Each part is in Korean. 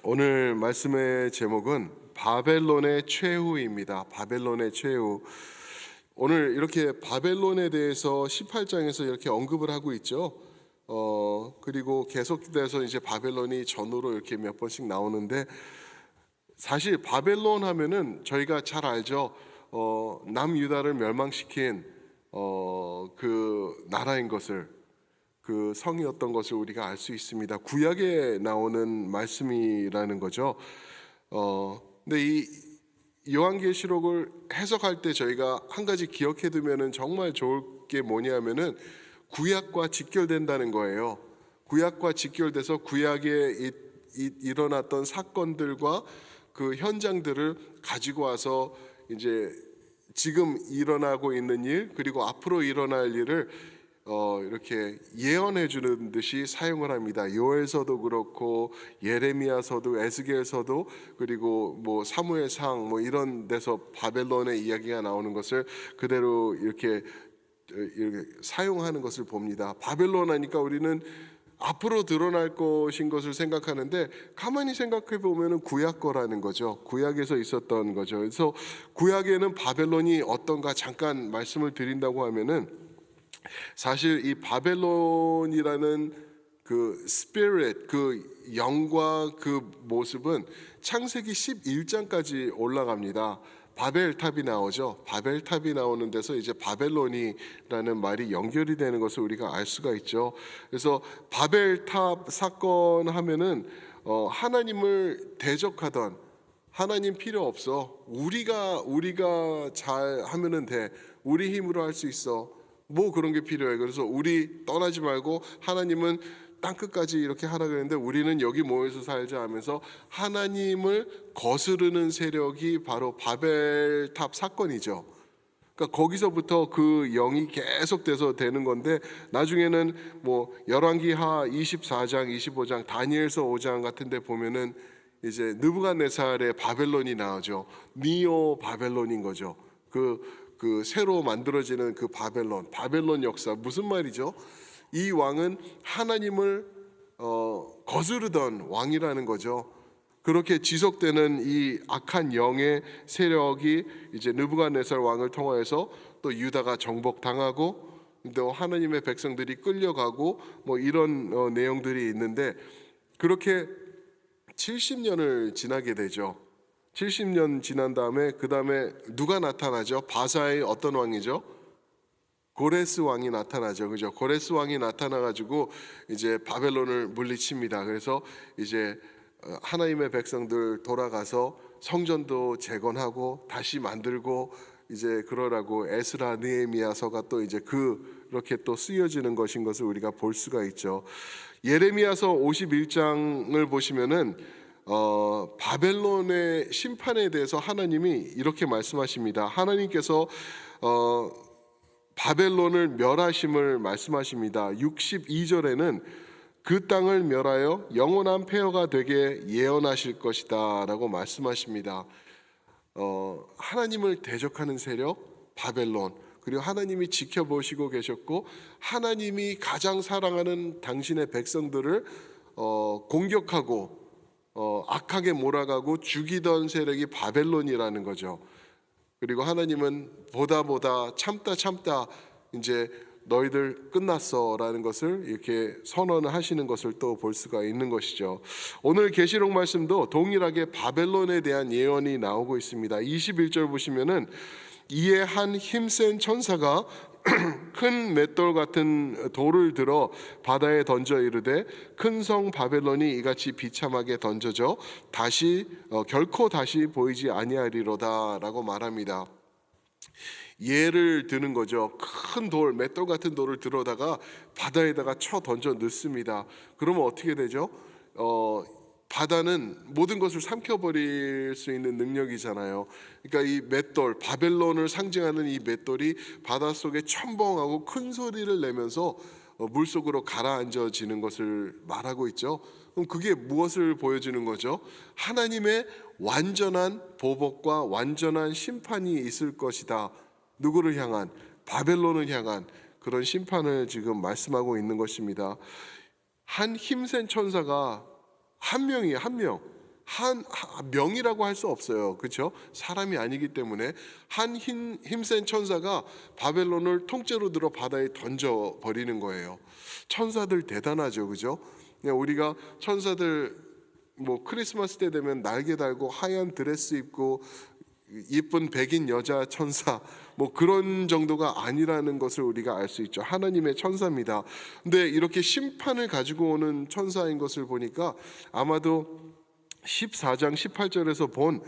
오늘 말씀의 제목은 바벨론의 최후입니다. 바벨론의 최후. 오늘 이렇게 바벨론에 대해서 18장에서 이렇게 언급을 하고 있죠. 그리고 계속돼서 이제 바벨론이 전후로 이렇게 몇 번씩 나오는데, 사실 바벨론 하면은 저희가 잘 알죠. 남유다를 멸망시킨 그 나라인 것을, 그 성이었던 것을 우리가 알 수 있습니다. 구약에 나오는 말씀이라는 거죠. 근데 이 요한계시록을 해석할 때 저희가 한 가지 기억해 두면은 정말 좋을 게 뭐냐면은 구약과 직결된다는 거예요. 구약과 직결돼서 구약에 일어났던 사건들과 그 현장들을 가지고 와서 이제 지금 일어나고 있는 일, 그리고 앞으로 일어날 일을 이렇게 예언해 주는 듯이 사용을 합니다. 요엘서도 그렇고 예레미야서도, 에스겔서도, 그리고 뭐 사무엘상 뭐 이런 데서 바벨론의 이야기가 나오는 것을 그대로 이렇게 사용하는 것을 봅니다. 바벨론 하니까 우리는 앞으로 드러날 것인 것을 생각하는데, 가만히 생각해 보면은 구약 거라는 거죠. 구약에서 있었던 거죠. 그래서 구약에는 바벨론이 어떤가 잠깐 말씀을 드린다고 하면은, 사실 이 바벨론이라는 그 스피릿, 그 영과 그 모습은 창세기 11장까지 올라갑니다. 바벨탑이 나오죠. 바벨탑이 나오는 데서 이제 바벨론이라는 말이 연결이 되는 것을 우리가 알 수가 있죠. 그래서 바벨탑 사건 하면은 하나님을 대적하던, 하나님 필요 없어, 우리가 잘 하면은 돼, 우리 힘으로 할 수 있어, 뭐 그런 게 필요해, 그래서 우리 떠나지 말고 하나님은 땅 끝까지 이렇게 하라 그랬는데 우리는 여기 모여서 살자 하면서 하나님을 거스르는 세력이 바로 바벨탑 사건이죠. 그러니까 거기서부터 그 영이 계속돼서 되는 건데, 나중에는 뭐 열왕기하 24장, 25장, 다니엘서 5장 같은 데 보면은 이제 느부갓네살의 바벨론이 나오죠. 니오 바벨론인 거죠. 그 새로 만들어지는 그 바벨론 역사, 무슨 말이죠? 이 왕은 하나님을 거스르던 왕이라는 거죠. 그렇게 지속되는 이 악한 영의 세력이 이제 느부갓네살 왕을 통하여서 또 유다가 정복당하고, 또 하나님의 백성들이 끌려가고 뭐 이런 내용들이 있는데, 그렇게 70년을 지나게 되죠. 70년 지난 다음에 그 다음에 누가 나타나죠? 바사의 어떤 왕이죠? 고레스 왕이 나타나죠. 그죠? 고레스 왕이 나타나가지고 이제 바벨론을 물리칩니다. 그래서 이제 하나님의 백성들 돌아가서 성전도 재건하고 다시 만들고 이제 그러라고 에스라, 느헤미야서가 또 이제 그렇게 또 쓰여지는 것인 것을 우리가 볼 수가 있죠. 예레미야서 51장을 보시면은 바벨론의 심판에 대해서 하나님이 이렇게 말씀하십니다. 하나님께서 바벨론을 멸하심을 말씀하십니다. 62절에는 그 땅을 멸하여 영원한 폐허가 되게 예언하실 것이다 라고 말씀하십니다. 하나님을 대적하는 세력 바벨론, 그리고 하나님이 지켜보시고 계셨고 하나님이 가장 사랑하는 당신의 백성들을 공격하고 악하게 몰아가고 죽이던 세력이 바벨론이라는 거죠. 그리고 하나님은 보다 참다 이제 너희들 끝났어라는 것을 이렇게 선언을 하시는 것을 또 볼 수가 있는 것이죠. 오늘 계시록 말씀도 동일하게 바벨론에 대한 예언이 나오고 있습니다. 21절 보시면은, 이에 한 힘센 천사가 큰 맷돌 같은 돌을 들어 바다에 던져 이르되, 큰 성 바벨론이 이같이 비참하게 던져져 결코 다시 보이지 아니하리로다라고 말합니다. 예를 드는 거죠. 큰 돌, 맷돌 같은 돌을 들어다가 바다에다가 쳐 던져 넣습니다. 그러면 어떻게 되죠? 바다는 모든 것을 삼켜버릴 수 있는 능력이잖아요. 그러니까 이 맷돌, 바벨론을 상징하는 이 맷돌이 바닷속에 첨벙하고 큰 소리를 내면서 물속으로 가라앉아지는 것을 말하고 있죠. 그럼 그게 무엇을 보여주는 거죠? 하나님의 완전한 보복과 완전한 심판이 있을 것이다. 누구를 향한? 바벨론을 향한 그런 심판을 지금 말씀하고 있는 것입니다. 한 힘센 천사가 한 명, 명이라고 할 수 없어요. 그렇죠? 사람이 아니기 때문에 한 힘센 천사가 바벨론을 통째로 들어 바다에 던져 버리는 거예요. 천사들 대단하죠. 그죠? 우리가 천사들 뭐 크리스마스 때 되면 날개 달고 하얀 드레스 입고 예쁜 백인 여자 천사 뭐 그런 정도가 아니라는 것을 우리가 알 수 있죠. 하나님의 천사입니다. 근데 이렇게 심판을 가지고 오는 천사인 것을 보니까 아마도 14장 18절에서 본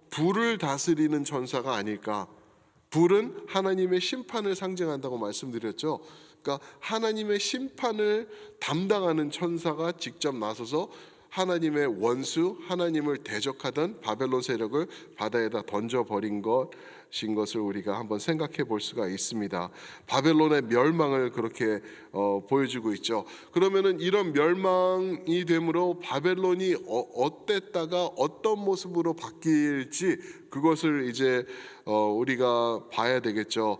불을 다스리는 천사가 아닐까. 불은 하나님의 심판을 상징한다고 말씀드렸죠. 그러니까 하나님의 심판을 담당하는 천사가 직접 나서서 하나님의 원수, 하나님을 대적하던 바벨론 세력을 바다에다 던져버린 것인 것을 우리가 한번 생각해 볼 수가 있습니다. 바벨론의 멸망을 그렇게 보여주고 있죠. 그러면은 이런 멸망이 되므로 바벨론이 어땠다가 어떤 모습으로 바뀔지 그것을 이제 우리가 봐야 되겠죠.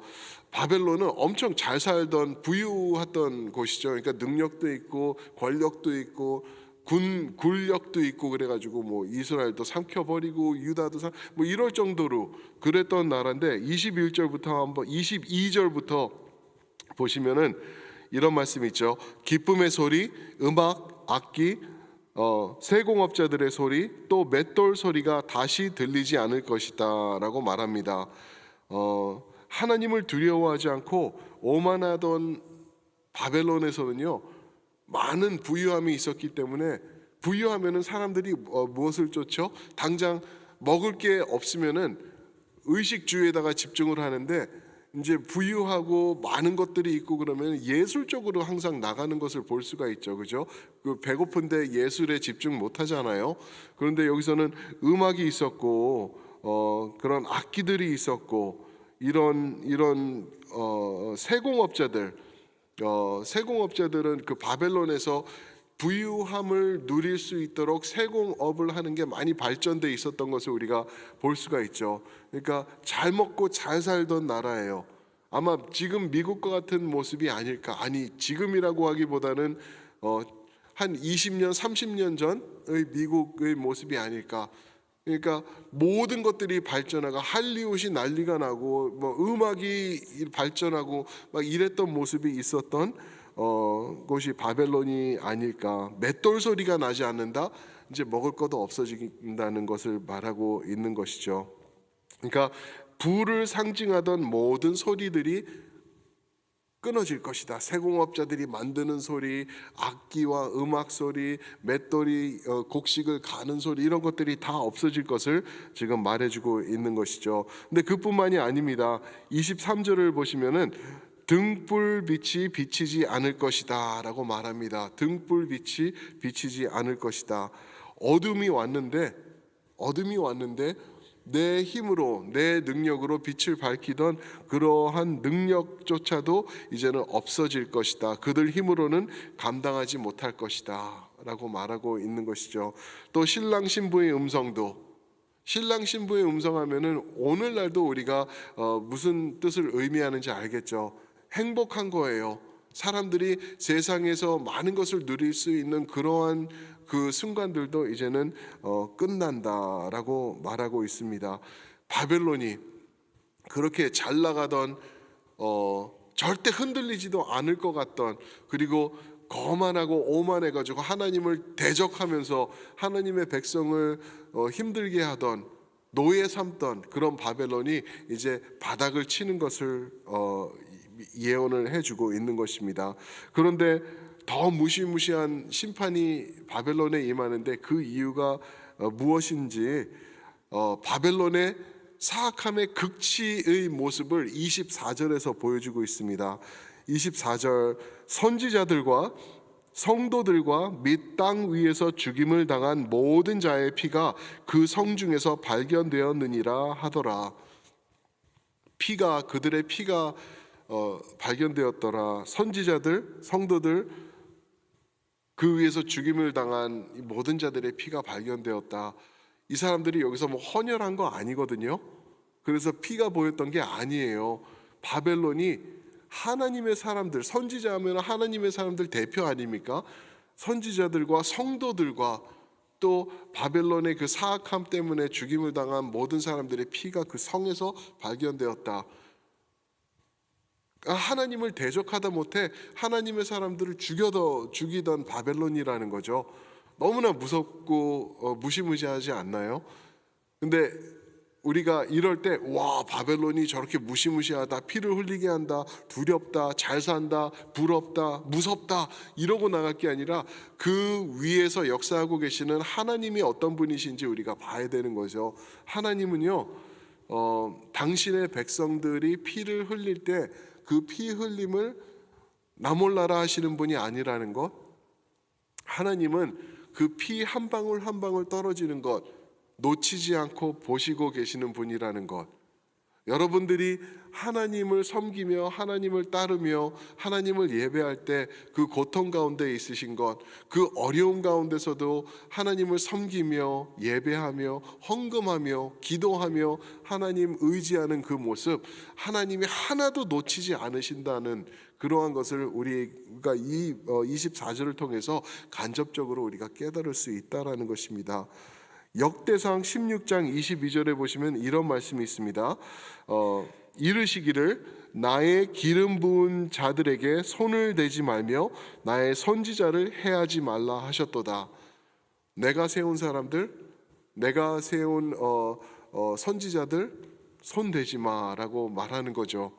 바벨론은 엄청 잘 살던 부유했던 곳이죠. 그러니까 능력도 있고 권력도 있고 군력도 있고 그래가지고 뭐 이스라엘도 삼켜버리고 유다도 뭐 이럴 정도로 그랬던 나라인데 22절부터 보시면은 이런 말씀이 있죠. 기쁨의 소리, 음악, 악기, 세공업자들의 소리, 또 맷돌 소리가 다시 들리지 않을 것이다라고 말합니다. 하나님을 두려워하지 않고 오만하던 바벨론에서는요. 많은 부유함이 있었기 때문에 부유하면은 사람들이 무엇을 쫓죠? 당장 먹을 게 없으면은 의식주에다가 집중을 하는데 이제 부유하고 많은 것들이 있고 그러면 예술 쪽으로 항상 나가는 것을 볼 수가 있죠. 그죠? 그 배고픈데 예술에 집중 못 하잖아요. 그런데 여기서는 음악이 있었고 그런 악기들이 있었고 이런 세공업자들은 그 바벨론에서 부유함을 누릴 수 있도록 세공업을 하는 게 많이 발전돼 있었던 것을 우리가 볼 수가 있죠. 그러니까 잘 먹고 잘 살던 나라예요. 아마 지금 미국과 같은 모습이 아닐까. 아니 지금이라고 하기보다는 한 20년, 30년 전의 미국의 모습이 아닐까. 그러니까 모든 것들이 발전하고 할리우드이 난리가 나고 뭐 음악이 발전하고 막 이랬던 모습이 있었던 곳이 바벨론이 아닐까. 맷돌 소리가 나지 않는다. 이제 먹을 것도 없어진다는 것을 말하고 있는 것이죠. 그러니까 불을 상징하던 모든 소리들이 끊어질 것이다. 세공업자들이 만드는 소리, 악기와 음악 소리, 맷돌이 곡식을 가는 소리 이런 것들이 다 없어질 것을 지금 말해주고 있는 것이죠. 근데 그뿐만이 아닙니다. 23절을 보시면은 등불빛이 비치지 않을 것이다라고 말합니다. 등불빛이 비치지 않을 것이다. 어둠이 왔는데 내 힘으로 내 능력으로 빛을 밝히던 그러한 능력조차도 이제는 없어질 것이다. 그들 힘으로는 감당하지 못할 것이다 라고 말하고 있는 것이죠. 또 신랑 신부의 음성도 하면은 오늘날도 우리가 무슨 뜻을 의미하는지 알겠죠. 행복한 거예요. 사람들이 세상에서 많은 것을 누릴 수 있는 그러한 그 순간들도 이제는 끝난다라고 말하고 있습니다. 바벨론이 그렇게 잘 나가던 절대 흔들리지도 않을 것 같던 그리고 거만하고 오만해가지고 하나님을 대적하면서 하나님의 백성을 힘들게 하던 노예 삼던 그런 바벨론이 이제 바닥을 치는 것을 예언을 해주고 있는 것입니다. 그런데 더 무시무시한 심판이 바벨론에 임하는데 그 이유가 무엇인지 바벨론의 사악함의 극치의 모습을 24절에서 보여주고 있습니다. 24절 선지자들과 성도들과 및 땅 위에서 죽임을 당한 모든 자의 피가 그 성 중에서 발견되었느니라 하더라. 그들의 피가 발견되었더라. 선지자들, 성도들, 그 위에서 죽임을 당한 모든 자들의 피가 발견되었다. 이 사람들이 여기서 뭐 헌혈한 거 아니거든요. 그래서 피가 보였던 게 아니에요. 바벨론이 하나님의 사람들, 선지자하면 하나님의 사람들 대표 아닙니까? 선지자들과 성도들과 또 바벨론의 그 사악함 때문에 죽임을 당한 모든 사람들의 피가 그 성에서 발견되었다. 하나님을 대적하다 못해 하나님의 사람들을 죽이던 바벨론이라는 거죠. 너무나 무섭고 무시무시하지 않나요? 근데 우리가 이럴 때 와, 바벨론이 저렇게 무시무시하다, 피를 흘리게 한다, 두렵다, 잘 산다, 부럽다, 무섭다 이러고 나갈 게 아니라 그 위에서 역사하고 계시는 하나님이 어떤 분이신지 우리가 봐야 되는 거죠. 하나님은요, 당신의 백성들이 피를 흘릴 때 그 피 흘림을 나 몰라라 하시는 분이 아니라는 것. 하나님은 그 피 한 방울 한 방울 떨어지는 것 놓치지 않고 보시고 계시는 분이라는 것. 여러분들이 하나님을 섬기며 하나님을 따르며 하나님을 예배할 때 그 고통 가운데 있으신 것, 그 어려움 가운데서도 하나님을 섬기며 예배하며 헌금하며 기도하며 하나님 의지하는 그 모습, 하나님이 하나도 놓치지 않으신다는 그러한 것을 우리가 이 24절을 통해서 간접적으로 우리가 깨달을 수 있다라는 것입니다. 역대상 16장 22절에 보시면 이런 말씀이 있습니다. 이르시기를 나의 기름 부은 자들에게 손을 대지 말며 나의 선지자를 해하지 말라 하셨도다. 내가 세운 사람들, 내가 세운 선지자들 손 대지 마라고 말하는 거죠.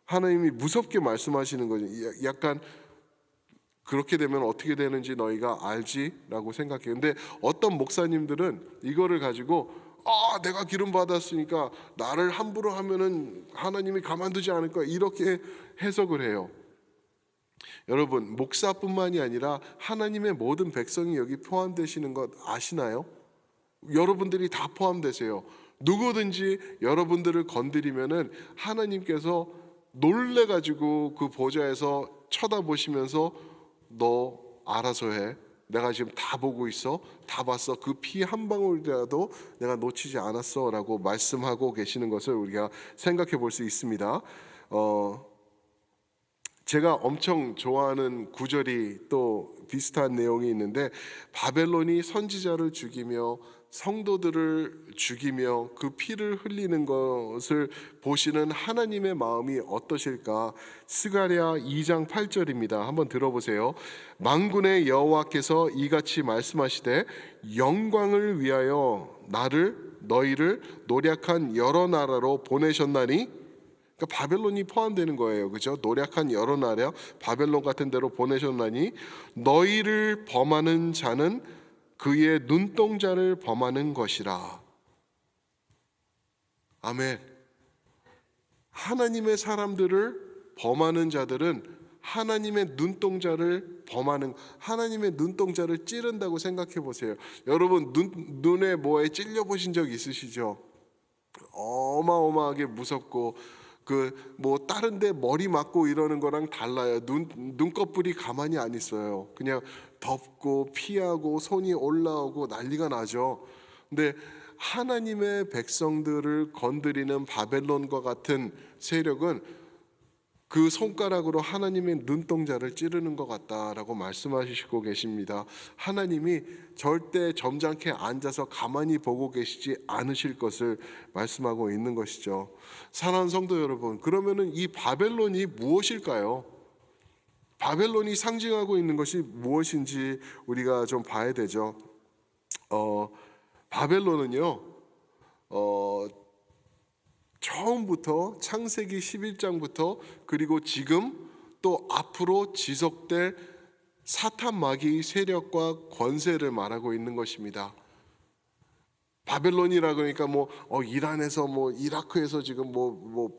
하나님이 무섭게 말씀하시는 거죠. 약간 그렇게 되면 어떻게 되는지 너희가 알지라고 생각해. 근데 어떤 목사님들은 이거를 가지고 내가 기름 받았으니까 나를 함부로 하면은 하나님이 가만두지 않을 거야, 이렇게 해석을 해요. 여러분, 목사뿐만이 아니라 하나님의 모든 백성이 여기 포함되시는 것 아시나요? 여러분들이 다 포함되세요. 누구든지 여러분들을 건드리면은 하나님께서 놀래가지고 그 보좌에서 쳐다보시면서 너 알아서 해. 내가 지금 다 보고 있어. 다 봤어. 그 피 한 방울이라도 내가 놓치지 않았어 라고 말씀하고 계시는 것을 우리가 생각해 볼 수 있습니다. 제가 엄청 좋아하는 구절이 또 비슷한 내용이 있는데, 바벨론이 선지자를 죽이며 성도들을 죽이며 그 피를 흘리는 것을 보시는 하나님의 마음이 어떠실까? 스가랴 2장 8절입니다. 한번 들어보세요. 만군의 여호와께서 이같이 말씀하시되 영광을 위하여 너희를 노략한 여러 나라로 보내셨나니. 그러니까 바벨론이 포함되는 거예요. 그죠? 노략한 여러 나라, 바벨론 같은 데로 보내셨나니 너희를 범하는 자는 그의 눈동자를 범하는 것이라. 아멘. 하나님의 사람들을 범하는 자들은 하나님의 눈동자를 범하는, 하나님의 눈동자를 찌른다고 생각해 보세요. 여러분, 눈에 뭐에 찔려 보신 적 있으시죠? 어마어마하게 무섭고 다른 데 머리 맞고 이러는 거랑 달라요. 눈꺼풀이 가만히 안 있어요. 그냥 덮고 피하고 손이 올라오고 난리가 나죠. 근데 하나님의 백성들을 건드리는 바벨론과 같은 세력은 그 손가락으로 하나님의 눈동자를 찌르는 것 같다라고 말씀하시고 계십니다. 하나님이 절대 점잖게 앉아서 가만히 보고 계시지 않으실 것을 말씀하고 있는 것이죠. 사랑하는 성도 여러분, 그러면은 이 바벨론이 무엇일까요? 바벨론이 상징하고 있는 것이 무엇인지 우리가 좀 봐야 되죠. 바벨론은요, 처음부터 창세기 11장부터 그리고 지금 또 앞으로 지속될 사탄 마귀 세력과 권세를 말하고 있는 것입니다. 바벨론이라 그러니까 이란에서 이라크에서 지금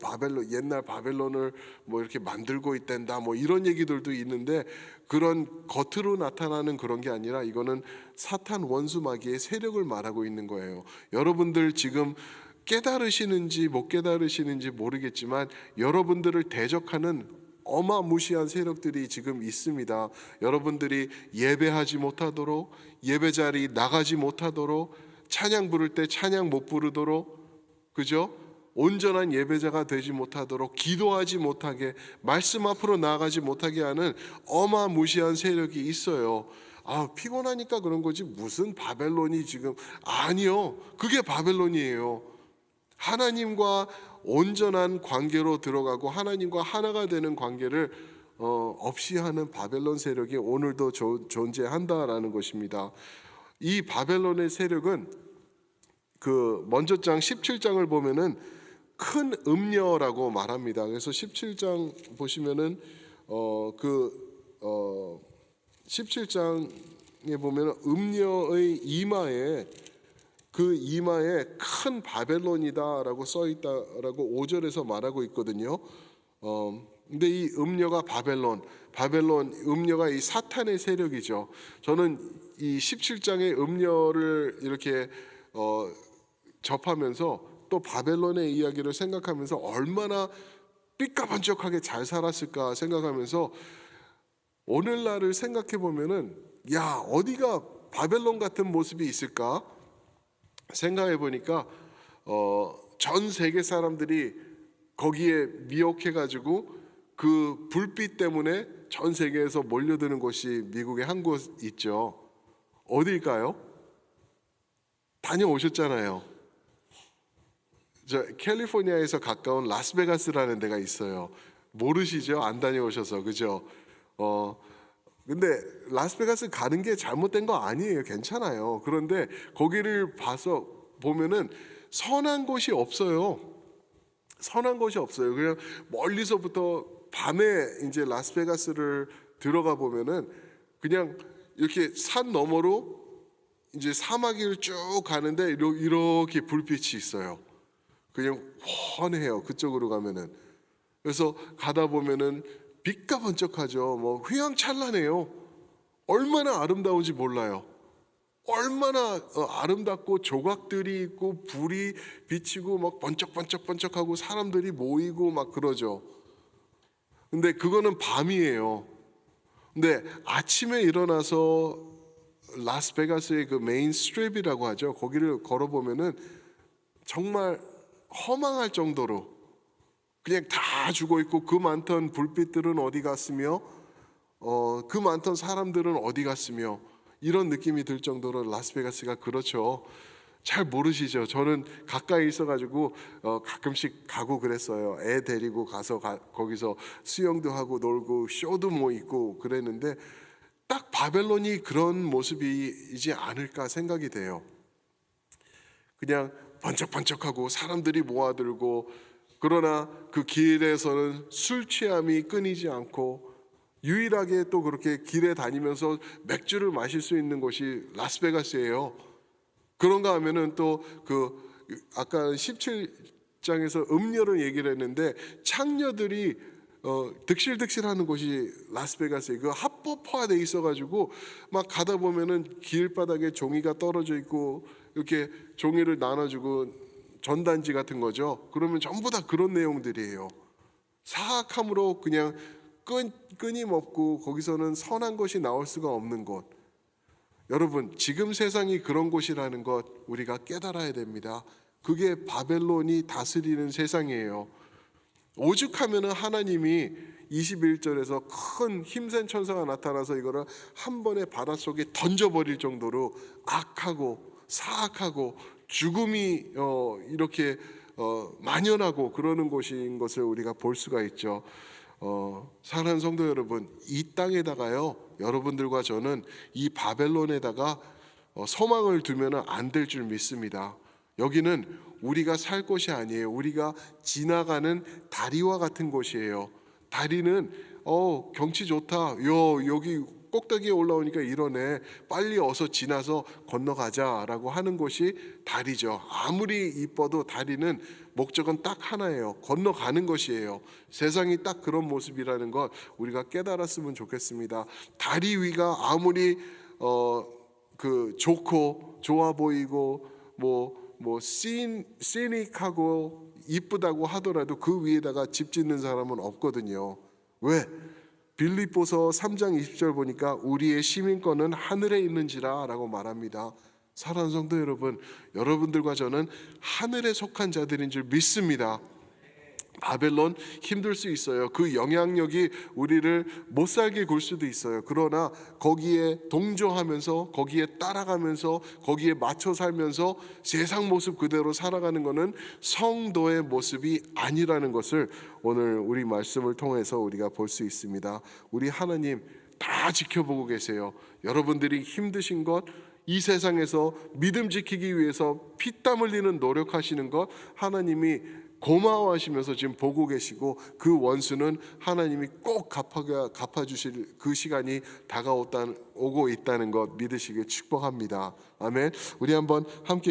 바벨론, 옛날 바벨론을 이렇게 만들고 있단다 이런 얘기들도 있는데, 그런 겉으로 나타나는 그런 게 아니라 이거는 사탄 원수 마귀의 세력을 말하고 있는 거예요. 여러분들 지금 깨달으시는지 못 깨달으시는지 모르겠지만 여러분들을 대적하는 어마무시한 세력들이 지금 있습니다. 여러분들이 예배하지 못하도록, 예배 자리 나가지 못하도록, 찬양 부를 때 찬양 못 부르도록, 그죠? 온전한 예배자가 되지 못하도록, 기도하지 못하게, 말씀 앞으로 나아가지 못하게 하는 어마무시한 세력이 있어요. 피곤하니까 그런 거지 무슨 바벨론이 지금 아니요. 그게 바벨론이에요. 하나님과 온전한 관계로 들어가고 하나님과 하나가 되는 관계를 없이 하는 바벨론 세력이 오늘도 존재한다라는 것입니다. 이 바벨론의 세력은 그 먼저 장 17장을 보면은 큰 음녀라고 말합니다. 그래서 17장 보시면은 17장에 보면은 음녀의 이마에 큰 바벨론이다라고 써 있다라고 5절에서 말하고 있거든요. 근데 이 음녀가 바벨론 음녀가 이 사탄의 세력이죠. 저는 이 17장의 음녀를 이렇게 접하면서 또 바벨론의 이야기를 생각하면서 얼마나 삐까번쩍하게 잘 살았을까 생각하면서 오늘날을 생각해 보면은 어디가 바벨론 같은 모습이 있을까 생각해 보니까 전 세계 사람들이 거기에 미혹해 가지고 그 불빛 때문에 전 세계에서 몰려드는 곳이 미국의 한 곳 있죠. 어디일까요? 다녀오셨잖아요. 저 캘리포니아에서 가까운 라스베가스라는 데가 있어요. 모르시죠? 안 다녀오셔서 그죠? 근데 라스베가스 가는 게 잘못된 거 아니에요. 괜찮아요. 그런데 거기를 봐서 보면은 선한 곳이 없어요. 선한 곳이 없어요. 그냥 멀리서부터 밤에 이제 라스베가스를 들어가 보면은 그냥 이렇게 산 너머로 이제 사마귀를 쭉 가는데 이렇게 불빛이 있어요. 그냥 훤해요. 그쪽으로 가면은. 그래서 가다 보면은 빛과 번쩍하죠. 뭐 휘황찬란해요. 얼마나 아름다운지 몰라요. 얼마나 아름답고 조각들이 있고 불이 비치고 막 번쩍번쩍번쩍하고 사람들이 모이고 막 그러죠. 근데 그거는 밤이에요. 근데 아침에 일어나서 라스베가스의 그 메인 스트립이라고 하죠. 거기를 걸어보면은 정말 허망할 정도로 그냥 다 죽어 있고 그 많던 불빛들은 어디 갔으며 그 많던 사람들은 어디 갔으며 이런 느낌이 들 정도로 라스베가스가 그렇죠. 잘 모르시죠? 저는 가까이 있어가지고 가끔씩 가고 그랬어요. 애 데리고 가서 거기서 수영도 하고 놀고 쇼도 뭐 있고 그랬는데 딱 바벨론이 그런 모습이지 않을까 생각이 돼요. 그냥 번쩍번쩍하고 사람들이 모아들고 그러나 그 길에서는 술 취함이 끊이지 않고 유일하게 또 그렇게 길에 다니면서 맥주를 마실 수 있는 곳이 라스베가스예요. 그런가 하면은 또 그 아까 17장에서 음녀를 얘기를 했는데 창녀들이 득실득실하는 곳이 라스베가스에 그 합법화돼 있어가지고 막 가다 보면은 길바닥에 종이가 떨어져 있고 이렇게 종이를 나눠주고 전단지 같은 거죠. 그러면 전부 다 그런 내용들이에요. 사악함으로 그냥 끊임없고 거기서는 선한 것이 나올 수가 없는 곳. 여러분 지금 세상이 그런 곳이라는 것 우리가 깨달아야 됩니다. 그게 바벨론이 다스리는 세상이에요. 오죽하면은 하나님이 21절에서 큰 힘센 천사가 나타나서 이거를 한 번에 바닷속에 던져버릴 정도로 악하고 사악하고 죽음이 이렇게 만연하고 그러는 곳인 것을 우리가 볼 수가 있죠. 사랑하는 성도 여러분, 이 땅에다가요 여러분들과 저는 이 바벨론에다가 소망을 두면 안 될 줄 믿습니다. 여기는 우리가 살 곳이 아니에요. 우리가 지나가는 다리와 같은 곳이에요. 다리는 경치 좋다. 여기 꼭대기에 올라오니까 이러네. 빨리 어서 지나서 건너가자라고 하는 곳이 다리죠. 아무리 이뻐도 다리는 목적은 딱 하나예요. 건너가는 것이에요. 세상이 딱 그런 모습이라는 걸 우리가 깨달았으면 좋겠습니다. 다리 위가 아무리 좋고 좋아 보이고 시닉하고 이쁘다고 하더라도 그 위에다가 집 짓는 사람은 없거든요. 왜? 빌립보서 3장 20절 보니까 우리의 시민권은 하늘에 있는지라 라고 말합니다. 사랑하는 성도 여러분, 여러분들과 저는 하늘에 속한 자들인 줄 믿습니다. 바벨론 힘들 수 있어요. 그 영향력이 우리를 못 살게 굴 수도 있어요. 그러나 거기에 동조하면서, 거기에 따라가면서, 거기에 맞춰 살면서 세상 모습 그대로 살아가는 것은 성도의 모습이 아니라는 것을 오늘 우리 말씀을 통해서 우리가 볼 수 있습니다. 우리 하나님 다 지켜보고 계세요. 여러분들이 힘드신 것, 이 세상에서 믿음 지키기 위해서 피땀 흘리는 노력하시는 것 하나님이 고마워하시면서 지금 보고 계시고, 그 원수는 하나님이 꼭 갚아주실 그 시간이 오고 있다는 것 믿으시길 축복합니다. 아멘. 우리 한번 함께